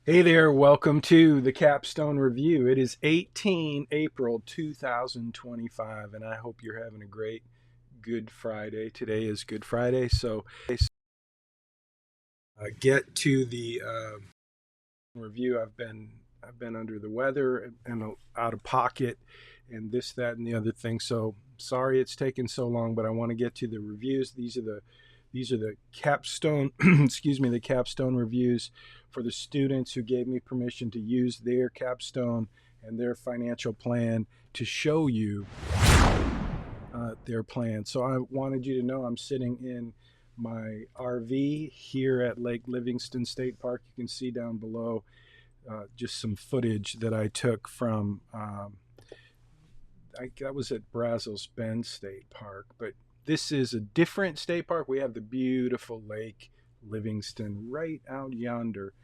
Hey there, welcome to the Capstone Review. It is 18 April 2025, and I hope you're having a great Good Friday. Today is Good Friday, so get to the review. I've been under the weather and out of pocket, and this, that, and the other thing. So sorry it's taken so long, but I want to get to the reviews. These are the capstone excuse me, the capstone reviews for the students who gave me permission to use their capstone and their financial plan to show you their plan. So I wanted you to know I'm sitting in my RV here at Lake Livingston State Park. You can see down below just some footage that I took from that was at Brazos Bend State Park, but this is a different state park. We have the beautiful Lake Livingston right out yonder.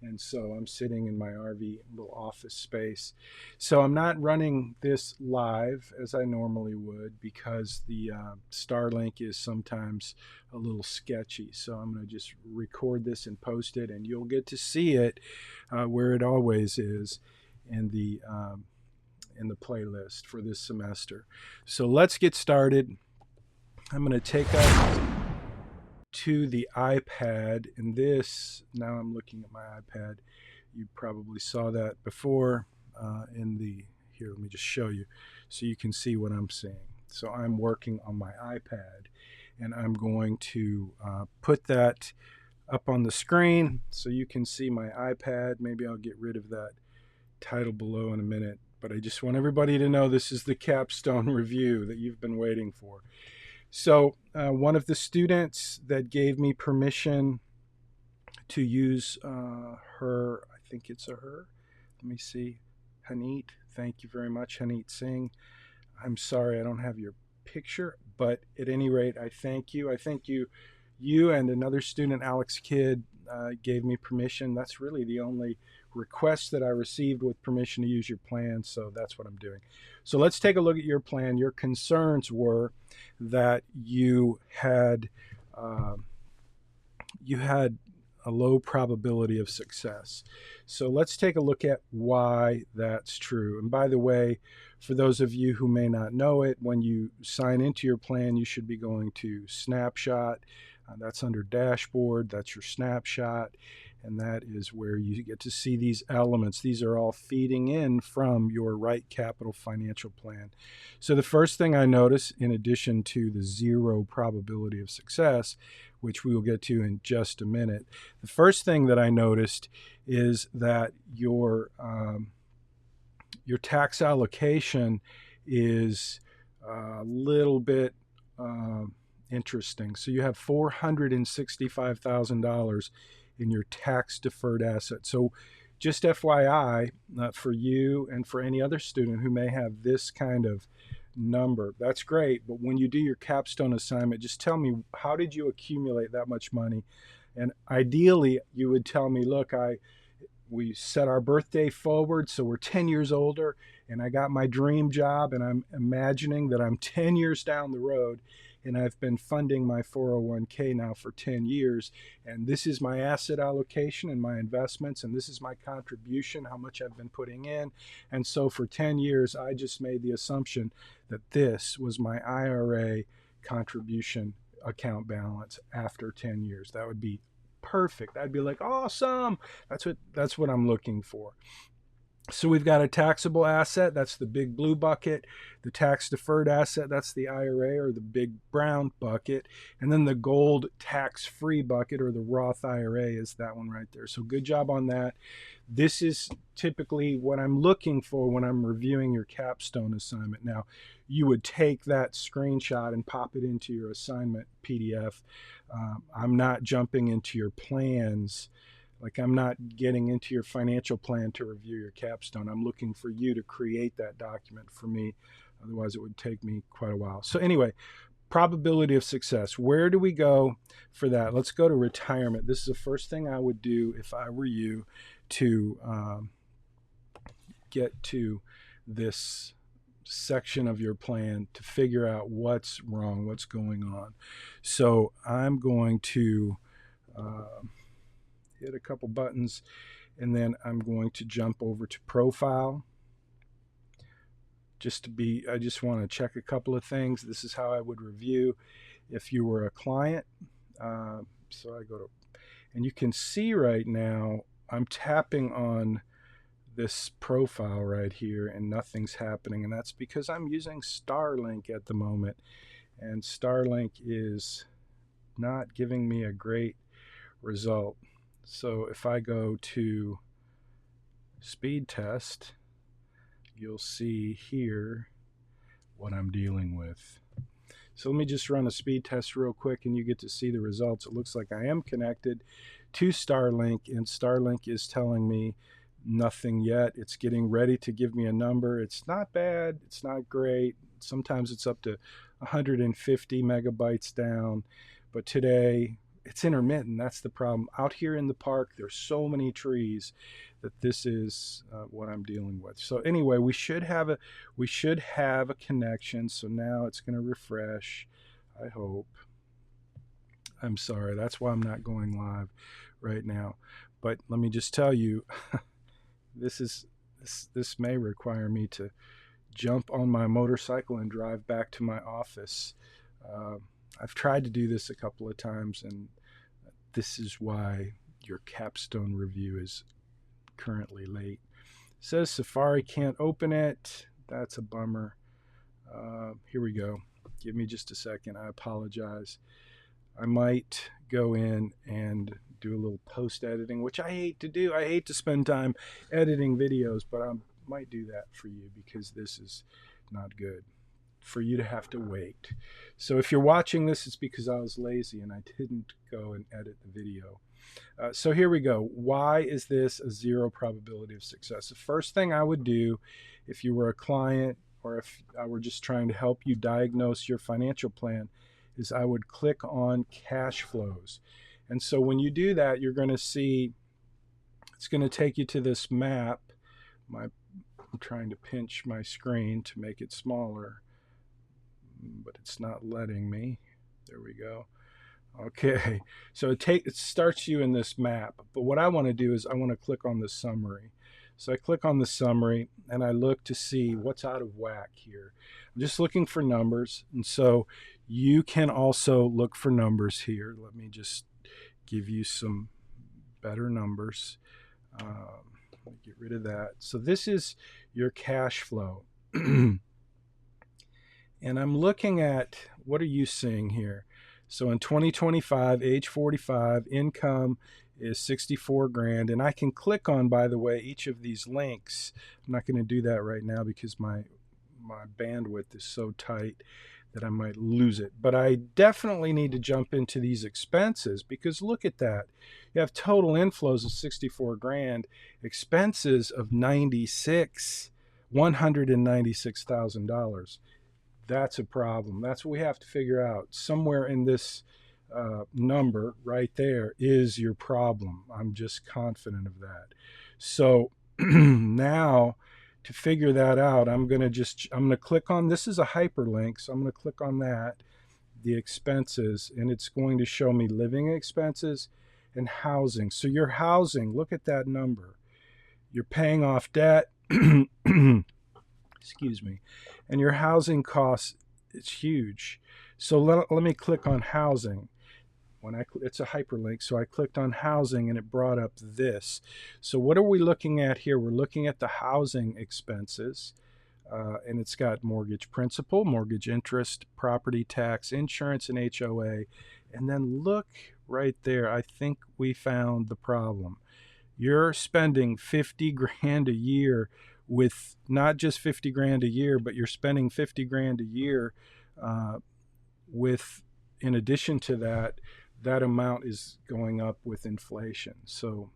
And so I'm sitting in my RV little office space. So I'm not running this live as I normally would because the Starlink is sometimes a little sketchy. So I'm going to just record this and post it, and you'll get to see it where it always is in the playlist for this semester. So let's get started. I'm going to take us to the iPad, and this, now I'm looking at my iPad. You probably saw that before here, let me just show you so you can see what I'm seeing. So I'm working on my iPad, and I'm going to put that up on the screen so you can see my iPad. Maybe I'll get rid of that title below in a minute, but I just want everybody to know this is the capstone review that you've been waiting for. So one of the students that gave me permission to use her, I think it's a her, let me see, Haneet, thank you very much, Haneet Singh. I'm sorry I don't have your picture, but at any rate, I thank you. I thank you. You and another student, Alex Kidd, gave me permission. That's really the only request that I received with permission to use your plan, so that's what I'm doing. So let's take a look at your plan. Your concerns were that you had a low probability of success. So let's take a look at why that's true. And by the way, for those of you who may not know it, when you sign into your plan, you should be going to Snapshot. That's under Dashboard. That's your snapshot. And that is where you get to see these elements. These are all feeding in from your RightCapital financial plan. So the first thing I notice, in addition to the zero probability of success, which we will get to in just a minute, the first thing that I noticed is that your tax allocation is a little bit interesting. So you have $465,000 in your tax deferred asset. So just FYI, for you and for any other student who may have this kind of number, that's great. But when you do your capstone assignment, just tell me, how did you accumulate that much money? And ideally, you would tell me, look, we set our birthday forward, so we're 10 years older, and I got my dream job, and I'm imagining that I'm 10 years down the road, and I've been funding my 401k now for 10 years, and this is my asset allocation and my investments, and this is my contribution, how much I've been putting in. And so for 10 years, I just made the assumption that this was my IRA contribution account balance after 10 years. That would be perfect. I'd be like, awesome. That's what I'm looking for. So we've got a taxable asset, that's the big blue bucket. The tax deferred asset, that's the IRA or the big brown bucket. And then the gold tax free bucket or the Roth IRA is that one right there. So good job on that. This is typically what I'm looking for when I'm reviewing your capstone assignment. Now, you would take that screenshot and pop it into your assignment PDF. I'm not jumping into your plans. Like, I'm not getting into your financial plan to review your capstone. I'm looking for you to create that document for me. Otherwise, it would take me quite a while. So anyway, probability of success. Where do we go for that? Let's go to retirement. This is the first thing I would do if I were you to get to this section of your plan to figure out what's wrong, what's going on. So I'm going to hit a couple buttons, And then I'm going to jump over to profile. I just want to check a couple of things. This is how I would review if you were a client. So I go to, and you can see right now, I'm tapping on this profile right here and nothing's happening. And that's because I'm using Starlink at the moment. And Starlink is not giving me a great result. So if I go to speed test, you'll see here what I'm dealing with. So let me just run a speed test real quick and you get to see the results. It looks like I am connected to Starlink, and Starlink is telling me nothing yet. It's getting ready to give me a number. It's not bad. It's not great. Sometimes it's up to 150 megabytes down. But today, it's intermittent. That's the problem. Out here in the park, there's so many trees that this is what I'm dealing with. So anyway, we should have a connection. So now it's going to refresh, I hope. I'm sorry, that's why I'm not going live right now. But let me just tell you, this may require me to jump on my motorcycle and drive back to my office. I've tried to do this a couple of times, and this is why your capstone review is currently late. It says Safari can't open it. That's a bummer. Here we go. Give me just a second. I apologize. I might go in and do a little post editing, which I hate to do. I hate to spend time editing videos, but I might do that for you because this is not good for you to have to wait. So if you're watching this, it's because I was lazy and I didn't go and edit the video. So here we go. Why is this a zero probability of success? The first thing I would do if you were a client or if I were just trying to help you diagnose your financial plan is I would click on cash flows. And so when you do that, you're going to see, it's going to take you to this map. I'm trying to pinch my screen to make it smaller, but it's not letting me. There we go. Okay, so it starts you in this map, but what I want to do is I want to click on the summary. So I click on the summary and I look to see what's out of whack here. I'm just looking for numbers, and so you can also look for numbers here. Let me just give you some better numbers. Get rid of that. So this is your cash flow. And I'm looking at, what are you seeing here? So in 2025, age 45, income is 64 grand. And I can click on, by the way, each of these links. I'm not going to do that right now because my bandwidth is so tight that I might lose it. But I definitely need to jump into these expenses because look at that. You have total inflows of 64 grand, expenses of $196,000. That's a problem. That's what we have to figure out. Somewhere in this number right there is your problem. I'm just confident of that. So now to figure that out, I'm going to click on, this is a hyperlink, so I'm going to click on that, the expenses, and it's going to show me living expenses and housing. So your housing, look at that number. You're paying off debt. Excuse me. And your housing costs, it's huge. So let me click on housing. It's a hyperlink, so I clicked on housing and it brought up this. So what are we looking at here? We're looking at the housing expenses, and it's got mortgage principal, mortgage interest, property tax, insurance, and HOA. And then look right there. I think we found the problem. You're spending 50 grand a year with not just 50 grand a year, but you're spending 50 grand a year with, in addition to that, that amount is going up with inflation. So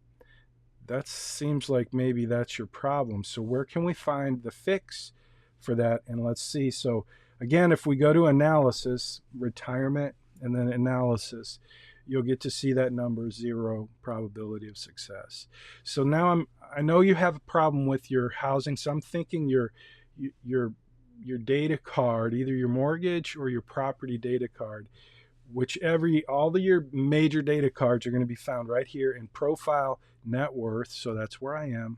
that seems like maybe that's your problem. So where can we find the fix for that? And let's see. So again, if we go to analysis, retirement, and then analysis, you'll get to see that number, zero probability of success. So now I know you have a problem with your housing. So I'm thinking your data card, either your mortgage or your property data card, all of your major data cards are going to be found right here in profile net worth. So that's where I am.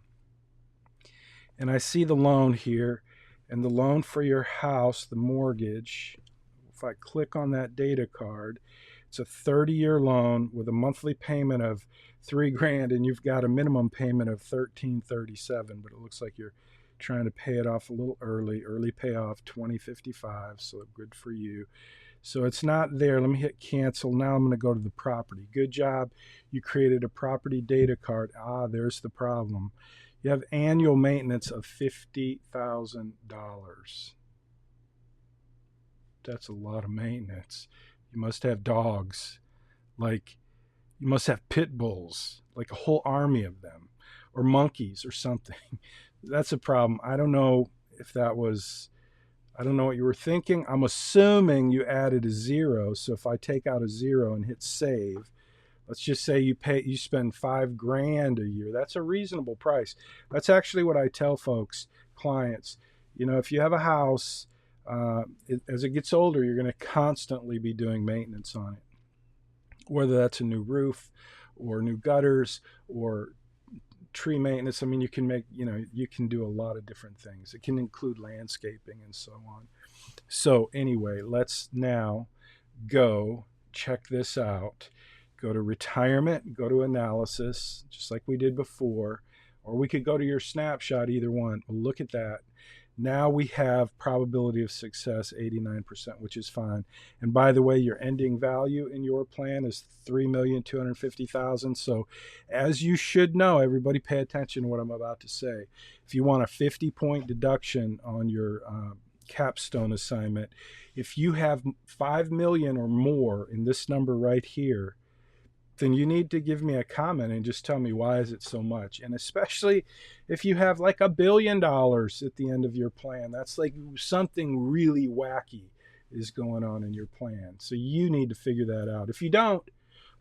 And I see the loan here, and the loan for your house, the mortgage. If I click on that data card, it's a 30-year loan with a monthly payment of $3,000, and you've got a minimum payment of $1,337. But it looks like you're trying to pay it off a little early. Early payoff $2,055. So good for you. So it's not there. Let me hit cancel. Now I'm going to go to the property. Good job. You created a property data card. There's the problem. You have annual maintenance of $50,000. That's a lot of maintenance. You must have dogs. Like, you must have pit bulls, like a whole army of them, or monkeys or something. That's a problem. I don't know what you were thinking. I'm assuming you added a zero. So if I take out a zero and hit save, let's just say you spend $5,000 a year. That's a reasonable price. That's actually what I tell folks, clients. If you have a house, as it gets older, you're going to constantly be doing maintenance on it, whether that's a new roof or new gutters or tree maintenance. I mean, you can do a lot of different things. It can include landscaping and so on. So anyway, let's now go check this out. Go to retirement, go to analysis, just like we did before, or we could go to your snapshot, either one. Look at that. Now we have probability of success 89%, which is fine. And by the way, your ending value in your plan is $3,250,000. So as you should know, everybody pay attention to what I'm about to say. If you want a 50-point deduction on your capstone assignment, if you have 5 million or more in this number right here, then you need to give me a comment and just tell me, why is it so much? And especially if you have like $1 billion at the end of your plan, that's like something really wacky is going on in your plan. So you need to figure that out. If you don't,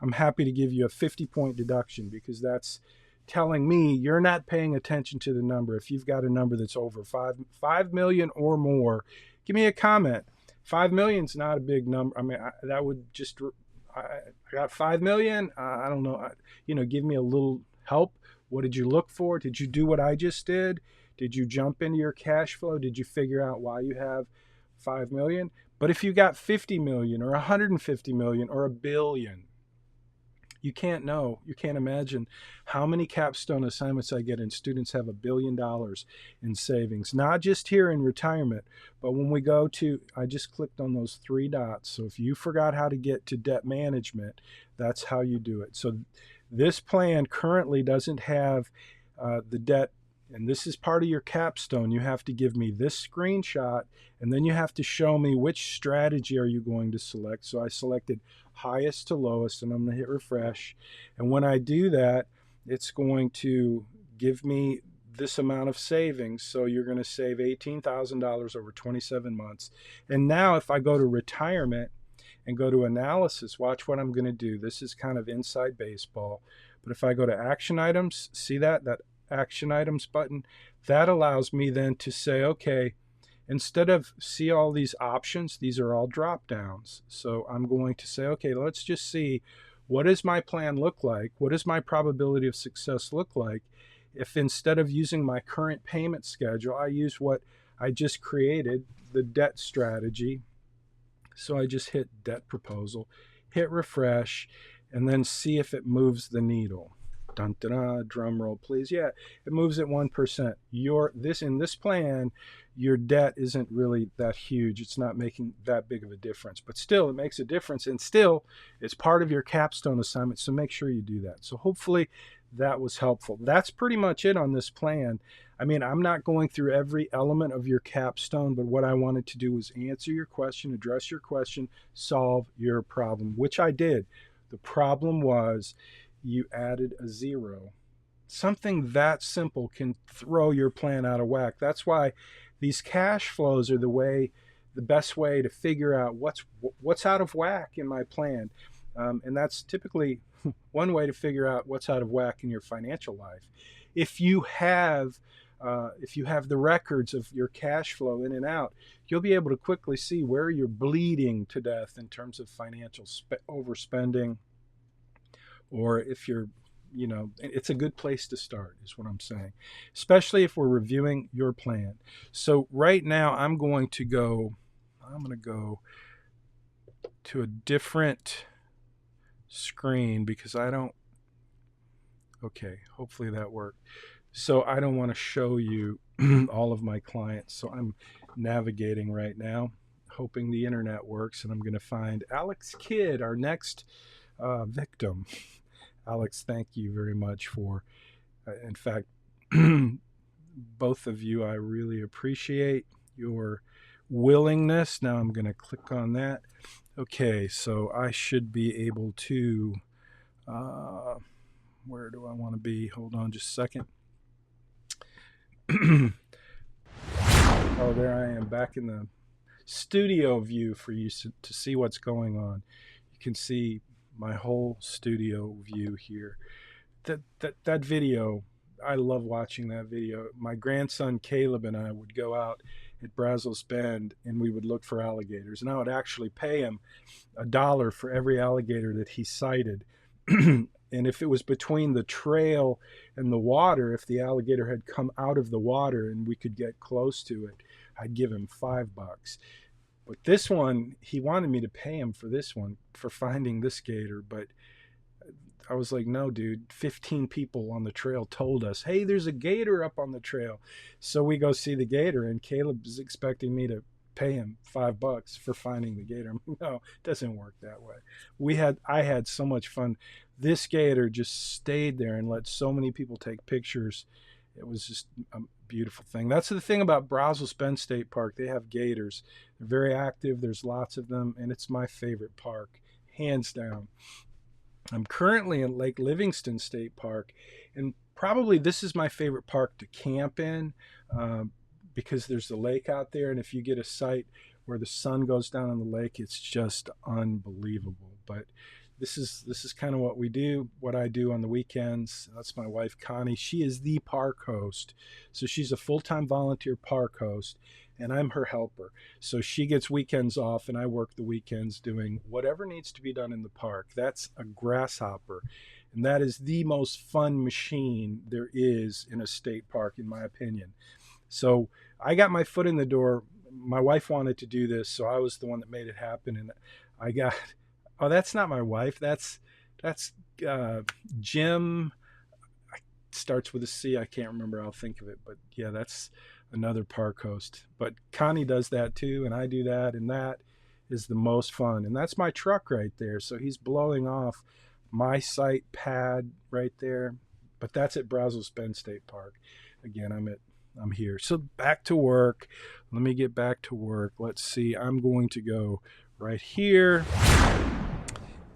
I'm happy to give you a 50-point deduction, because that's telling me you're not paying attention to the number. If you've got a number that's over 5 million or more, give me a comment. 5 million is not a big number. I mean, that would just... I got 5 million. I don't know. Give me a little help. What did you look for? Did you do what I just did? Did you jump into your cash flow? Did you figure out why you have 5 million? But if you got 50 million or 150 million or $1 billion, you can't know. You can't imagine how many capstone assignments I get, and students have $1 billion in savings, not just here in retirement, but when we go to, I just clicked on those 3 dots. So if you forgot how to get to debt management, that's how you do it. So this plan currently doesn't have the debt, and this is part of your capstone. You have to give me this screenshot, and then you have to show me which strategy are you going to select. So I selected highest to lowest, and I'm going to hit refresh. And when I do that, it's going to give me this amount of savings. So you're going to save $18,000 over 27 months. And now if I go to retirement and go to analysis, watch what I'm going to do. This is kind of inside baseball. But if I go to action items, see that action items button, that allows me then to say, okay, instead of see all these options, these are all drop downs. So I'm going to say, okay, let's just see, what does my plan look like? What does my probability of success look like if instead of using my current payment schedule, I use what I just created, the debt strategy. So I just hit debt proposal, hit refresh, and then see if it moves the needle. Dun, dun, dun, drum roll, please. Yeah, it moves at 1%. In this plan, your debt isn't really that huge. It's not making that big of a difference, but still it makes a difference, and still it's part of your capstone assignment. So make sure you do that. So hopefully that was helpful. That's pretty much it on this plan. I mean, I'm not going through every element of your capstone, but what I wanted to do was answer your question, address your question, solve your problem, which I did. The problem was you added a zero. Something that simple can throw your plan out of whack. That's why these cash flows are the best way to figure out what's out of whack in my plan. And that's typically one way to figure out what's out of whack in your financial life. If you have if you have the records of your cash flow in and out, you'll be able to quickly see where you're bleeding to death in terms of financial overspending, or if you're, it's a good place to start, is what I'm saying, especially if we're reviewing your plan. So right now I'm going to go to a different screen because hopefully that worked. So I don't want to show you all of my clients. So I'm navigating right now, hoping the internet works, and I'm going to find Alex Kidd, our next victim. Alex, thank you very much for, in fact, both of you, I really appreciate your willingness. Now I'm going to click on that. Okay, so I should be able to, where do I want to be? Hold on just a second. Oh, there I am back in the studio view for you to see what's going on. You can see my whole studio view here. That video, I love watching that video. My grandson Caleb and I would go out at Brazos Bend and we would look for alligators, and I would actually pay him $1 for every alligator that he sighted. And if it was between the trail and the water, if the alligator had come out of the water and we could get close to it, I'd give him $5. But this one, he wanted me to pay him for this one, for finding this gator. But I was like, no, dude, 15 people on the trail told us, hey, there's a gator up on the trail. So we go see the gator, and Caleb is expecting me to pay him $5 for finding the gator. No, it doesn't work that way. I had so much fun. This gator just stayed there and let so many people take pictures. It was just a beautiful thing. That's the thing about Brazos Bend State Park. They have gators. They're very active. There's lots of them, and it's my favorite park, hands down. I'm currently in Lake Livingston State Park, and probably this is my favorite park to camp in, because there's the lake out there, and if you get a site where the sun goes down on the lake, it's just unbelievable. But this is kind of what I do on the weekends. That's my wife Connie. She is the park host, so she's a full-time volunteer park host, and I'm her helper. So she gets weekends off, and I work the weekends doing whatever needs to be done in the park. That's a grasshopper, and that is the most fun machine there is in a state park, in my opinion. So I got my foot in the door. My wife wanted to do this, so I was the one that made it happen. And I got, oh, that's not my wife. That's Jim. Starts with a C. I can't remember. I'll think of it. But yeah, that's another park host. But Connie does that too, and I do that, and that is the most fun. And that's my truck right there. So he's blowing off my site pad right there. But that's at Brazos Bend State Park. Again, I'm here. So back to work. Let me get back to work. Let's see. I'm going to go right here.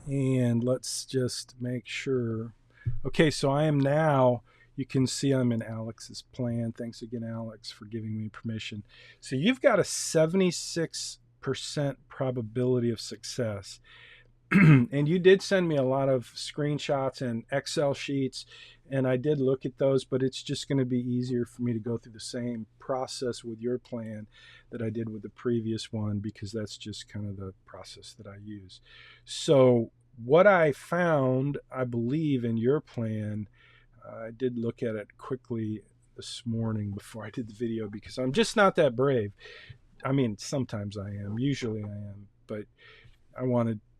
And let's just make sure. Okay, so I am now, you can see I'm in Alex's plan. Thanks again, Alex, for giving me permission. So you've got a 76% probability of success. And you did send me a lot of screenshots and Excel sheets, and I did look at those, but it's just going to be easier for me to go through the same process with your plan that I did with the previous one, because that's just kind of the process that I use. So what I found, I believe, in your plan, I did look at it quickly this morning before I did the video, because I'm just not that brave. I mean, sometimes I am, usually I am, but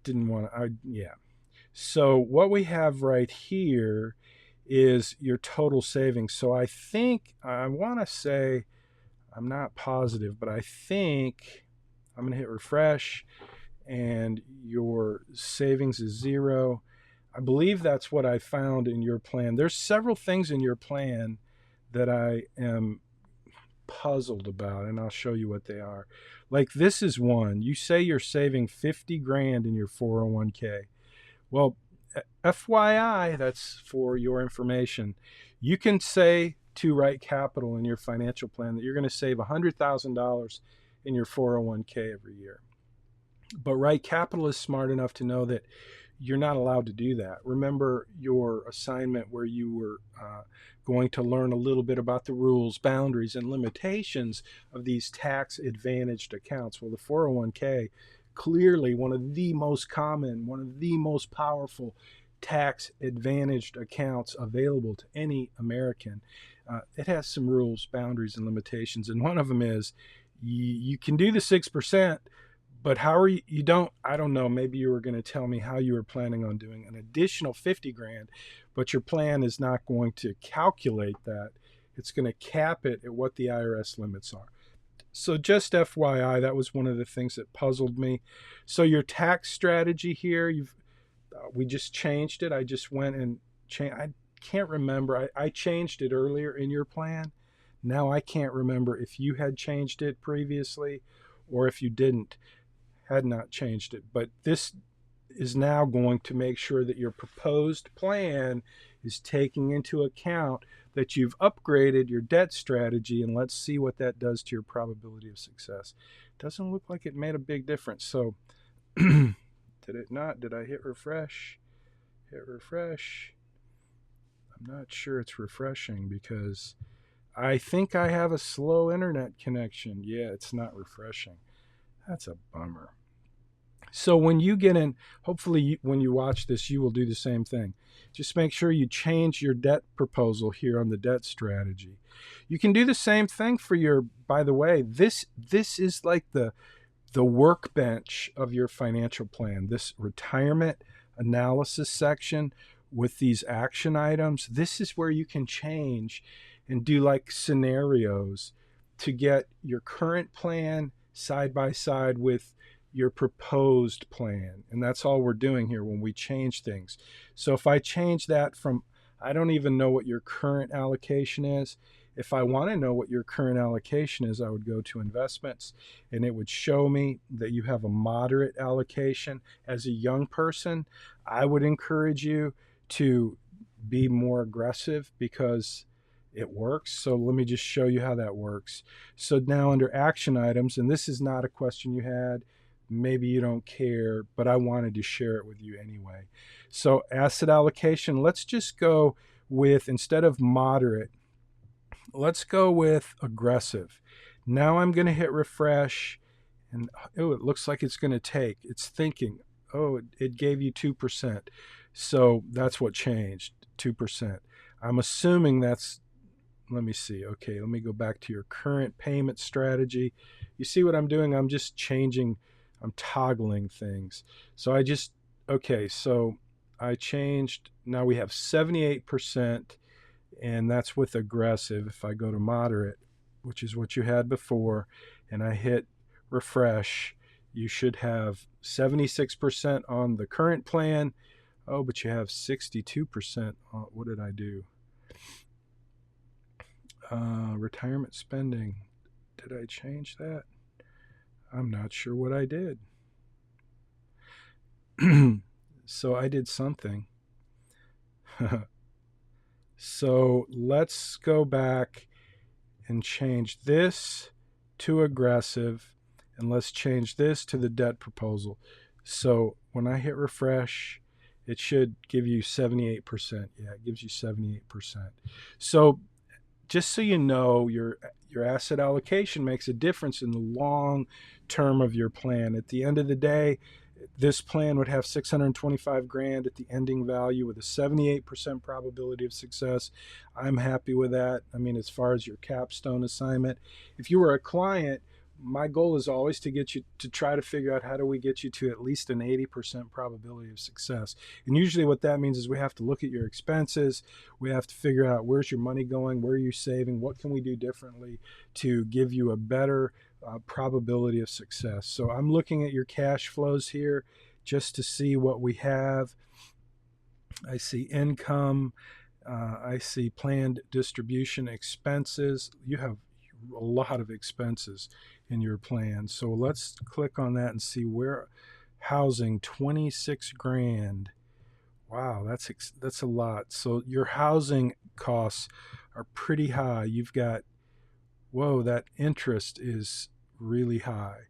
didn't want to, yeah. So what we have right here is your total savings. So I think, I want to say, I'm not positive, but I think I'm going to hit refresh and your savings is 0. I believe that's what I found in your plan. There's several things in your plan that I am puzzled about, and I'll show you what they are. Like, this is one. You say you're saving 50 grand in your 401k. Well, FYI, that's for your information. You can say to RightCapital in your financial plan that you're going to save $100,000 in your 401k every year. But RightCapital is smart enough to know that you're not allowed to do that. Remember your assignment where you were going to learn a little bit about the rules, boundaries, and limitations of these tax advantaged accounts. Well, the 401k, clearly one of the most common, one of the most powerful tax advantaged accounts available to any American. It has some rules, boundaries, and limitations. And one of them is you can do the 6%, but how are you don't, I don't know, maybe you were going to tell me how you were planning on doing an additional 50 grand, but your plan is not going to calculate that. It's going to cap it at what the IRS limits are. So just FYI, that was one of the things that puzzled me. So your tax strategy here, we just changed it. I just went and changed. I can't remember. I changed it earlier in your plan. Now I can't remember if you had changed it previously or if you had not changed it. But this is now going to make sure that your proposed plan is taking into account that you've upgraded your debt strategy, and let's see what that does to your probability of success. Doesn't look like it made a big difference. So did it not? Did I hit refresh? Hit refresh. I'm not sure it's refreshing because I think I have a slow internet connection. Yeah, it's not refreshing. That's a bummer. So when you get in, hopefully when you watch this, you will do the same thing. Just make sure you change your debt proposal here on the debt strategy. You can do the same thing for your, by the way, this is like the workbench of your financial plan. This retirement analysis section with these action items, this is where you can change and do like scenarios to get your current plan side by side with your proposed plan. And that's all we're doing here when we change things. So if I change that from, I don't even know what your current allocation is. If I want to know what your current allocation is, I would go to investments and it would show me that you have a moderate allocation. As a young person, I would encourage you to be more aggressive because it works. So let me just show you how that works. So now under action items, and this is not a question you had, maybe you don't care, but I wanted to share it with you anyway. So asset allocation, let's just go with, instead of moderate, let's go with aggressive. Now I'm going to hit refresh and oh, it looks like it's going to take, it's thinking, oh, it gave you 2%. So that's what changed, 2%. I'm assuming that's, let me see. Okay, let me go back to your current payment strategy. You see what I'm doing? I'm just changing, I'm toggling things. So okay, so I changed, now we have 78%, and that's with aggressive. If I go to moderate, which is what you had before, and I hit refresh, you should have 76% on the current plan. Oh, but you have 62%. What did I do? Retirement spending. Did I change that? I'm not sure what I did. So I did something. So let's go back and change this to aggressive, and let's change this to the debt proposal. So when I hit refresh, it should give you 78%. Yeah, it gives you 78%. So just so you know, your asset allocation makes a difference in the long term of your plan. At the end of the day, this plan would have 625 grand at the ending value with a 78% probability of success. I'm happy with that. I mean, as far as your capstone assignment, if you were a client, my goal is always to get you to try to figure out how do we get you to at least an 80% probability of success. And usually what that means is we have to look at your expenses. We have to figure out where's your money going, where are you saving, what can we do differently to give you a better probability of success. So I'm looking at your cash flows here just to see what we have. I see income. I see planned distribution expenses. You have a lot of expenses in your plan. So let's click on that and see where housing, 26 grand. Wow, that's a lot. So your housing costs are pretty high. You've got, whoa, that interest is really high.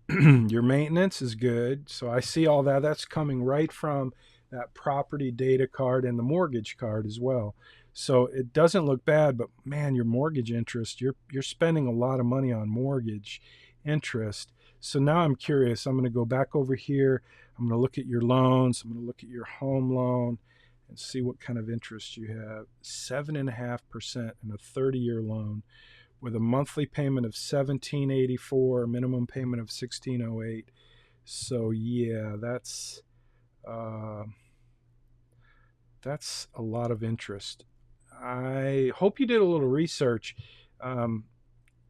Your maintenance is good. So I see all that. That's coming right from that property data card and the mortgage card as well. So it doesn't look bad, but man, your mortgage interest, you're spending a lot of money on mortgage interest. So now I'm curious. I'm going to go back over here. I'm going to look at your loans. I'm going to look at your home loan and see what kind of interest you have. 7.5% in a 30-year loan with a monthly payment of $17.84, a minimum payment of $16.08. So yeah, uh, that's a lot of interest. I hope you did a little research. Um,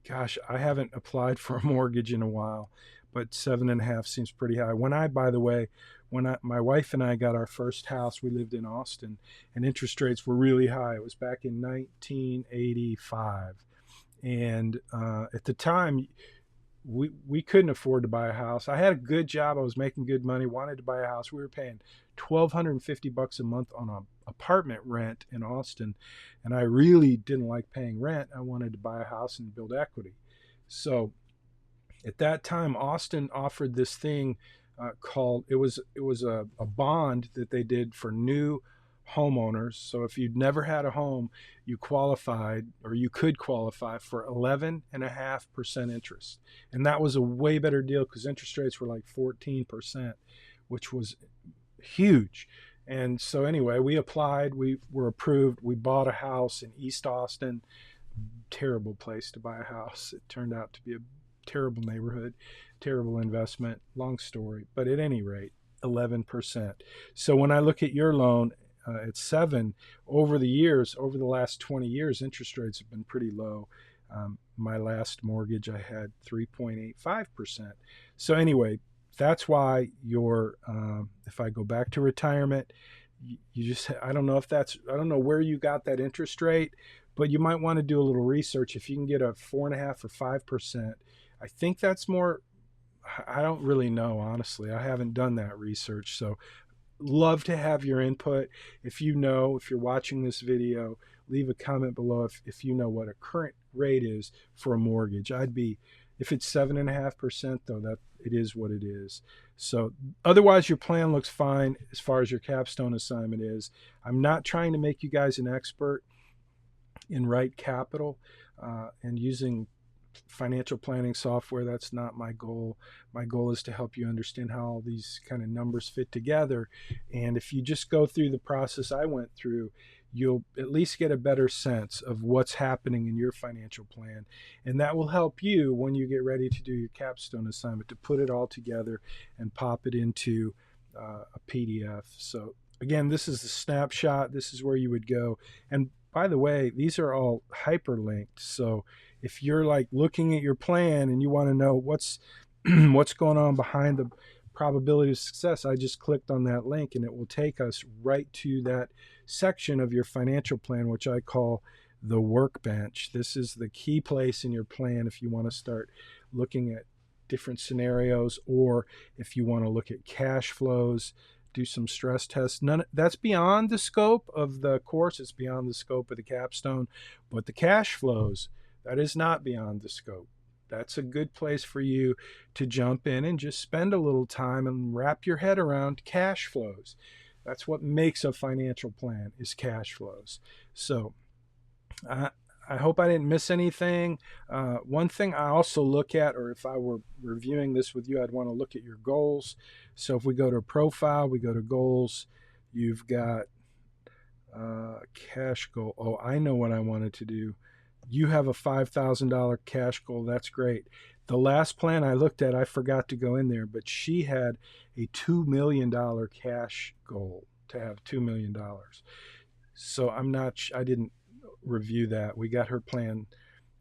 Gosh, I haven't applied for a mortgage in a while, but 7.5 seems pretty high. By the way, my wife and I got our first house, we lived in Austin, and interest rates were really high. It was back in 1985, and at the time, we couldn't afford to buy a house. I had a good job. I was making good money. Wanted to buy a house. We were paying $1,250 a month on an apartment rent in Austin, and I really didn't like paying rent. I wanted to buy a house and build equity. So at that time, Austin offered this thing called it was a bond that they did for new homeowners. So if you'd never had a home, you qualified or you could qualify for 11.5% interest, and that was a way better deal because interest rates were like 14%, which was huge. And so anyway, we applied, we were approved, we bought a house in East Austin. Terrible place to buy a house. It turned out to be a terrible neighborhood, terrible investment, long story. But at any rate, 11%. So when I look at your loan at 7, over the last 20 years, interest rates have been pretty low. My last mortgage, I had 3.85%. So anyway, that's why if I go back to retirement, you just, I don't know where you got that interest rate, but you might want to do a little research. If you can get a 4.5 or 5%, I think that's more. I don't really know, honestly. I haven't done that research. So love to have your input. If you're watching this video, leave a comment below if you know what a current rate is for a mortgage. If it's 7.5%, though, that it is what it is. So otherwise, your plan looks fine as far as your capstone assignment is. I'm not trying to make you guys an expert in RightCapital and using financial planning software. That's not my goal. My goal is to help you understand how all these kind of numbers fit together. And if you just go through the process I went through, you'll at least get a better sense of what's happening in your financial plan. And that will help you when you get ready to do your capstone assignment to put it all together and pop it into a PDF. So again, this is the snapshot. This is where you would go. And by the way, these are all hyperlinked. So if you're like looking at your plan and you want to know what's what's going on behind the probability of success, I just clicked on that link and it will take us right to that section of your financial plan, which I call the workbench. This is the key place in your plan if you want to start looking at different scenarios, or if you want to look at cash flows, do some stress tests. That's beyond the scope of the course. It's beyond the scope of the capstone, but the cash flows, that is not beyond the scope. That's a good place for you to jump in and just spend a little time and wrap your head around cash flows. That's what makes a financial plan, is cash flows. So I hope I didn't miss anything. One thing I also look at, or if I were reviewing this with you, I'd want to look at your goals. So if we go to profile, we go to goals, you've got cash goal. Oh, I know what I wanted to do. You have a $5,000 cash goal. That's great. The last plan I looked at, I forgot to go in there, but she had a $2 million cash goal, to have $2 million. So I didn't review that. We got her plan,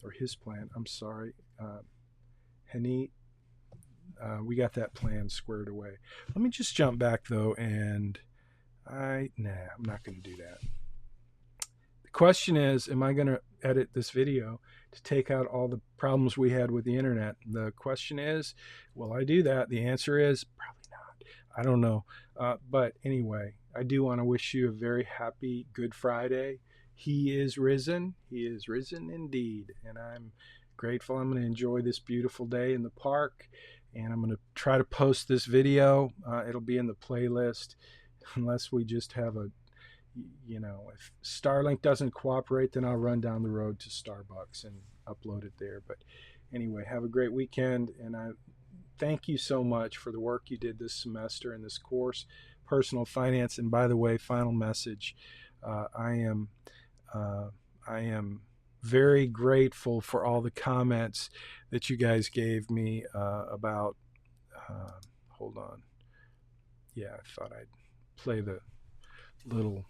or his plan, I'm sorry. Hanit, we got that plan squared away. Let me just jump back though, and I'm not going to do that. The question is, am I going to edit this video to take out all the problems we had with the internet? The question is, will I do that? The answer is probably not. I don't know. But anyway, I do want to wish you a very happy Good Friday. He is risen. He is risen indeed. And I'm grateful. I'm going to enjoy this beautiful day in the park. And I'm going to try to post this video. It'll be in the playlist unless we just have a, if Starlink doesn't cooperate, then I'll run down the road to Starbucks and upload it there. But anyway, have a great weekend, and I thank you so much for the work you did this semester in this course, Personal Finance. And by the way, final message, I am very grateful for all the comments that you guys gave me about, hold on. Yeah, I thought I'd play the little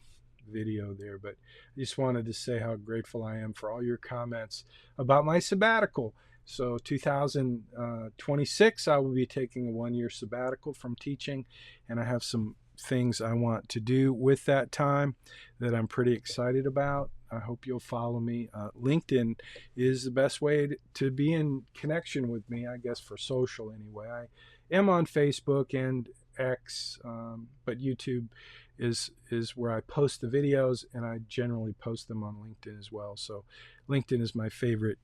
video there, but I just wanted to say how grateful I am for all your comments about my sabbatical. So 2026, I will be taking a 1-year sabbatical from teaching, and I have some things I want to do with that time that I'm pretty excited about. I hope you'll follow me. LinkedIn is the best way to be in connection with me, I guess, for social anyway. I am on Facebook and X, but YouTube is where I post the videos, and I generally post them on LinkedIn as well. So LinkedIn is my favorite.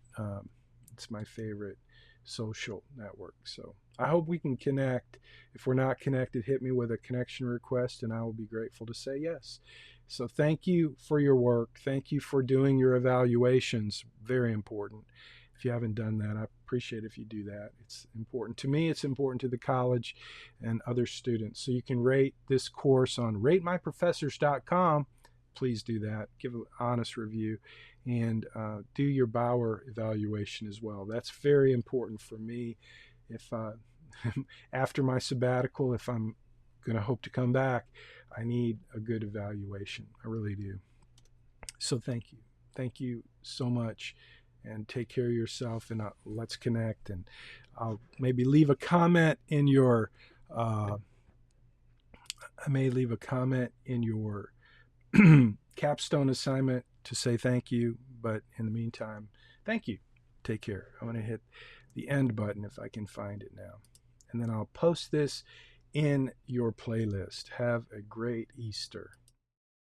It's my favorite social network. So I hope we can connect. If we're not connected, hit me with a connection request, and I will be grateful to say yes. So thank you for your work. Thank you for doing your evaluations. Very important. If you haven't done that, I appreciate if you do that. It's important to me. It's important to the college and other students. So you can rate this course on ratemyprofessors.com. Please do that. Give an honest review, and do your Bauer evaluation as well. That's very important for me. If after my sabbatical, if I'm going to hope to come back, I need a good evaluation. I really do. So thank you. Thank you so much, and take care of yourself, and let's connect. And I'll maybe leave a comment in your capstone assignment to say thank you. But in the meantime, thank you. Take care. I'm going to hit the end button if I can find it now, and then I'll post this in your playlist. Have a great Easter.